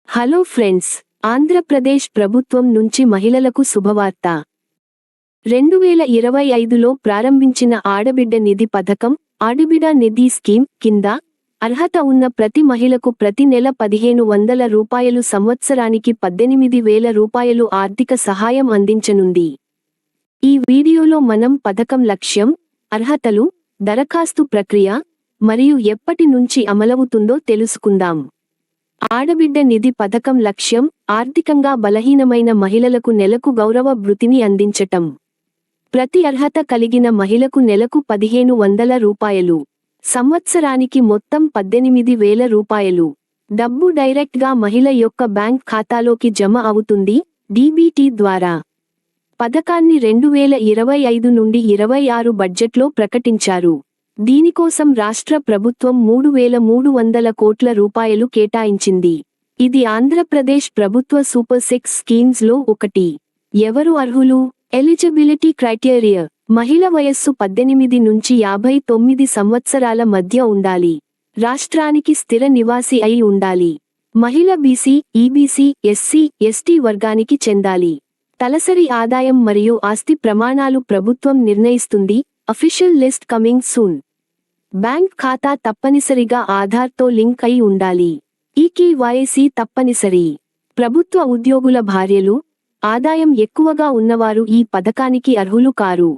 Hello friends, Andhra Pradesh ప్రభుత్వం నుంచి మహిళలకు శుభవార్త. 2025లో ప్రారంభించిన ఆడబిడ్డ నిధి పథకం, ఆడబిడ్డ నిధి స్కీమ్ కింద అర్హత ఉన్న ప్రతి మహిళకు ప్రతి నెల 1,500 రూపాయలు, సంవత్సరానికి 18,000 రూపాయలు ఆర్థిక సహాయం అందించనుంది. ఈ వీడియోలో మనం పథకం లక్ష్యం, అర్హతలు, దరఖాస్తు ప్రక్రియ మరియు ఎప్పటి నుంచి అమలవుతుందో తెలుసుకుందాం. ఆడబిడ్డ నిధి పథకం లక్ష్యం, ఆర్థికంగా బలహీనమైన మహిళలకు నెలకు గౌరవ భృతిని అందించటం. ప్రతి అర్హత కలిగిన మహిళకు నెలకు 1,500 రూపాయలు, సంవత్సరానికి మొత్తం 18,000 రూపాయలు. డబ్బు డైరెక్ట్గా మహిళ యొక్క బ్యాంక్ ఖాతాలోకి జమ అవుతుంది, డీబీటీ ద్వారా. పథకాన్ని 2025 నుండి 26 బడ్జెట్లో ప్రకటించారు. దీనికోసం రాష్ట్ర ప్రభుత్వం 3,300 కోట్ల రూపాయలు కేటాయించింది. ఇది ఆంధ్రప్రదేశ్ ప్రభుత్వ సూపర్ సిక్స్ స్కీమ్స్ లో ఒకటి. ఎవరు అర్హులు? ఎలిజిబిలిటీ క్రైటీరియా: మహిళ వయస్సు 18 నుంచి 59 సంవత్సరాల మధ్య ఉండాలి. రాష్ట్రానికి స్థిర నివాసి అయి ఉండాలి. మహిళ బీసీ, ఈబీసీ, ఎస్సీ, ఎస్టీ వర్గానికి చెందాలి. తలసరి ఆదాయం మరియు ఆస్తి ప్రమాణాలు ప్రభుత్వం నిర్ణయిస్తుంది. Official list coming soon. Bank ఖాతా తప్పనిసరిగా ఆధార్తో లింక్ అయి ఉండాలి. ఈకేవైసీ తప్పనిసరి. ప్రభుత్వ ఉద్యోగుల భార్యలు, ఆదాయం ఎక్కువగా ఉన్నవారు ఈ పథకానికి అర్హులు కారు.